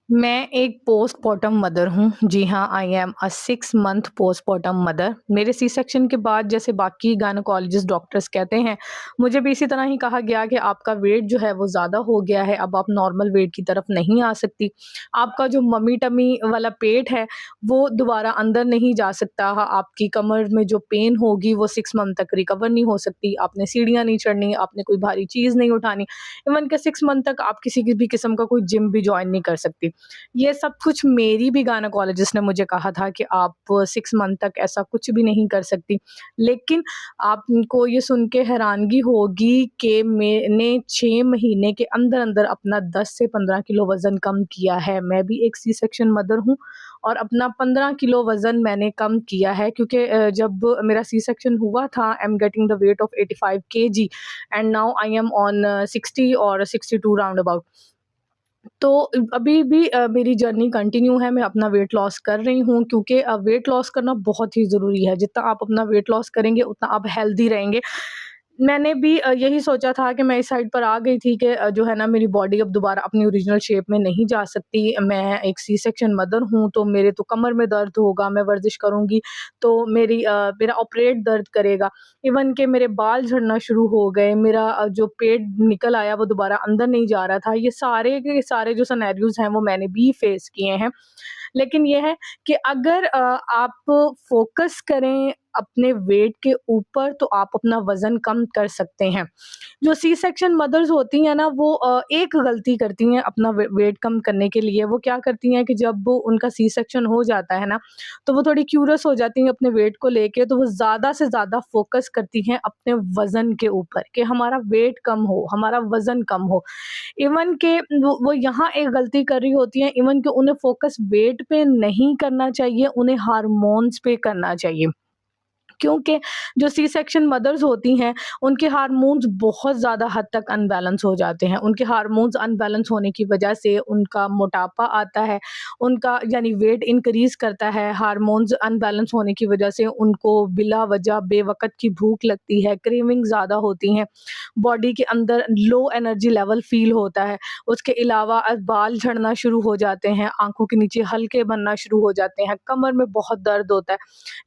मैं एक postpartum mother हूँ। जी हाँ, I am a 6 month postpartum mother. मेरे सी सेक्शन के बाद जैसे बाकी गायनेकोलॉजिस्ट डॉक्टर्स कहते हैं, मुझे भी इसी तरह ही कहा गया कि आपका वेट जो है वो ज़्यादा हो गया है, अब आप नॉर्मल वेट की तरफ नहीं आ सकती। आपका जो मम्मी टमी वाला पेट है, वो दोबारा अंदर नहीं जा सकता। आपकी कमर में जो पेन होगी वो 6 मंथ तक रिकवर नहीं हो सकती। आपने सीढ़ियाँ नहीं चढ़नी, आपने कोई भारी चीज़ नहीं उठानी। इवन के 6 मंथ तक आप किसी भी किस्म का कोई जिम भी जॉइन नहीं कर सकती। ये सब कुछ मेरी भी गायनेकोलॉजिस्ट ने मुझे कहा था कि आप 6 मंथ तक ऐसा कुछ भी नहीं कर सकती। लेकिन आपको ये सुन के हैरानगी होगी कि मैंने 6 महीने के अंदर-अंदर अपना 10 से 15 किलो वज़न कम किया है। मैं भी एक सी सेक्शन मदर हूँ और अपना 15 किलो वज़न मैंने कम किया है क्योंकि जब मेरा सी सेक्शन हुआ था, I am getting the weight of 85 KG and now I am on 60 और 62 राउंड अबाउट। तो अभी भी मेरी जर्नी कंटिन्यू है, मैं अपना वेट लॉस कर रही हूँ क्योंकि वेट लॉस करना बहुत ही ज़रूरी है। जितना आप अपना वेट लॉस करेंगे, उतना आप हेल्दी रहेंगे। मैंने भी यही सोचा था कि मैं इस साइड पर आ गई थी कि जो है ना मेरी बॉडी अब दोबारा अपनी ओरिजिनल शेप में नहीं जा सकती। मैं एक सी सेक्शन मदर हूँ, तो मेरे तो कमर में दर्द होगा, मैं वर्ज़िश करूँगी तो मेरा ऑपरेट दर्द करेगा। इवन कि मेरे बाल झड़ना शुरू हो गए, मेरा जो पेट निकल आया वो दोबारा अंदर नहीं जा रहा था। ये सारे के सारे जो सिनेरियोज़ हैं वो मैंने भी फेस किए हैं। लेकिन ये है कि अगर आप फ़ोकस करें अपने वेट के ऊपर तो आप अपना वज़न कम कर सकते हैं। जो सी सेक्शन मदर्स होती हैं ना वो एक गलती करती हैं अपना वेट कम करने के लिए। वो क्या करती हैं कि जब वो उनका सी सेक्शन हो जाता है ना, तो वो थोड़ी क्यूरियस हो जाती हैं अपने वेट को लेके, तो वो ज़्यादा से ज़्यादा फ़ोकस करती हैं अपने वज़न के ऊपर कि हमारा वेट कम हो, हमारा वज़न कम हो। इवन के वो यहाँ एक गलती कर रही होती हैं, इवन कि उन्हें फ़ोकस वेट पे नहीं करना चाहिए, उन्हें हार्मोन्स पे करना चाहिए। क्योंकि जो सी सेक्शन मदर्स होती हैं, उनके हार्मोन्स बहुत ज़्यादा हद तक अनबैलेंस हो जाते हैं। उनके हार्मोन्स अनबैलेंस होने की वजह से उनका मोटापा आता है, उनका यानी वेट इंक्रीज़ करता है। हार्मोन्स अनबैलेंस होने की वजह से उनको बिला वजह बेवक़्त की भूख लगती है, क्रेविंग ज़्यादा होती हैं, बॉडी के अंदर लो एनर्जी लेवल फ़ील होता है। उसके अलावा बाल झड़ना शुरू हो जाते हैं, आँखों के नीचे हल्के बनना शुरू हो जाते हैं, कमर में बहुत दर्द होता है।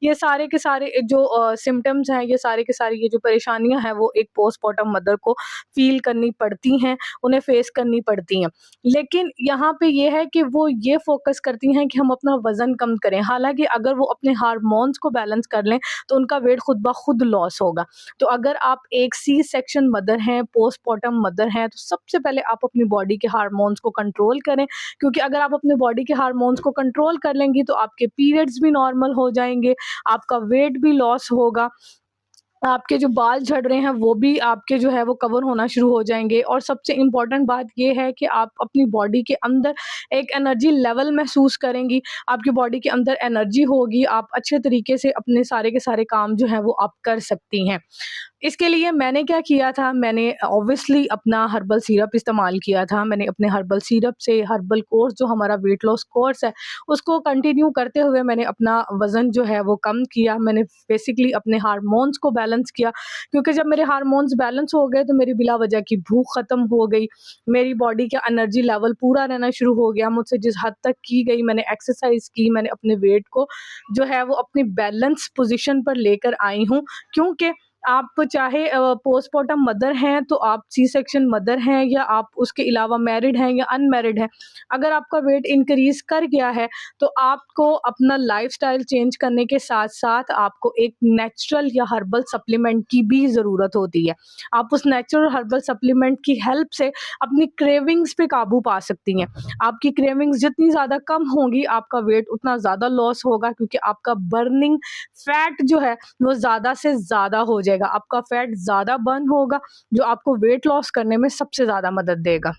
ये सारे के सारे जो सिम्पटम्स हैं, ये सारे के सारे ये जो परेशानियाँ हैं, वो एक पोस्टपार्टम मदर को फ़ील करनी पड़ती हैं, उन्हें फ़ेस करनी पड़ती हैं। लेकिन यहाँ पे ये है कि वो ये फ़ोकस करती हैं कि हम अपना वज़न कम करें। हालाँकि अगर वो अपने हार्मोन्स को बैलेंस कर लें, तो उनका वेट खुद ब खुद लॉस होगा। तो अगर आप एक सी सेक्शन मदर हैं, पोस्टपार्टम मदर हैं, तो सबसे पहले आप अपनी बॉडी के हार्मोन्स को कंट्रोल करें, क्योंकि अगर आप अपने बॉडी के हार्मोन्स को कंट्रोल कर लेंगी, तो आपके पीरियड्स भी नॉर्मल हो जाएँगे, आपका वेट भी लॉस होगा, आपके जो बाल झड़ रहे हैं वो भी आपके जो है वो कवर होना शुरू हो जाएँगे। और सबसे इम्पोर्टेंट बात ये है कि आप अपनी बॉडी के अंदर एक एनर्जी लेवल महसूस करेंगी, आपकी बॉडी के अंदर एनर्जी होगी, आप अच्छे तरीके से अपने सारे के सारे काम जो हैं वो आप कर सकती हैं। इसके लिए मैंने क्या किया था, मैंने ऑब्वियसली अपना हर्बल सिरप इस्तेमाल किया था। मैंने अपने हर्बल सिरप से हर्बल कोर्स जो हमारा वेट लॉस कोर्स है, उसको कंटिन्यू करते हुए मैंने अपना वज़न जो है वो कम किया। मैंने बेसिकली अपने हार्मोन्स को बैलेंस किया, क्योंकि जब मेरे हार्मोन्स बैलेंस हो गए तो मेरी बिला वजह की भूख ख़त्म हो गई। मेरी बॉडी का एनर्जी लेवल पूरा रहना शुरू हो गया। मुझसे जिस हद तक की गई, मैंने एक्सरसाइज़ की, मैंने अपने वेट को जो है वो अपनी बैलेंस पोज़ीशन पर लेकर आई हूँ। क्योंकि आप चाहे पोस्टपार्टम मदर हैं, तो आप सी सेक्शन मदर हैं, या आप उसके अलावा मैरिड हैं या अनमैरिड हैं, अगर आपका वेट इंक्रीज़ कर गया है, तो आपको अपना लाइफ़स्टाइल चेंज करने के साथ-साथ आपको एक नेचुरल या हर्बल सप्लीमेंट की भी ज़रूरत होती है। आप उस नेचुरल हर्बल सप्लीमेंट की हेल्प से अपनी क्रेविंग्स पे काबू पा सकती हैं। आपकी क्रेविंग्स जितनी ज़्यादा कम होंगी, आपका वेट उतना ज़्यादा लॉस होगा, क्योंकि आपका बर्निंग फैट जो है वो ज़्यादा से ज़्यादा हो जाएगा। आपका फैट ज़्यादा बर्न होगा, जो आपको वेट लॉस करने में सबसे ज़्यादा मदद देगा।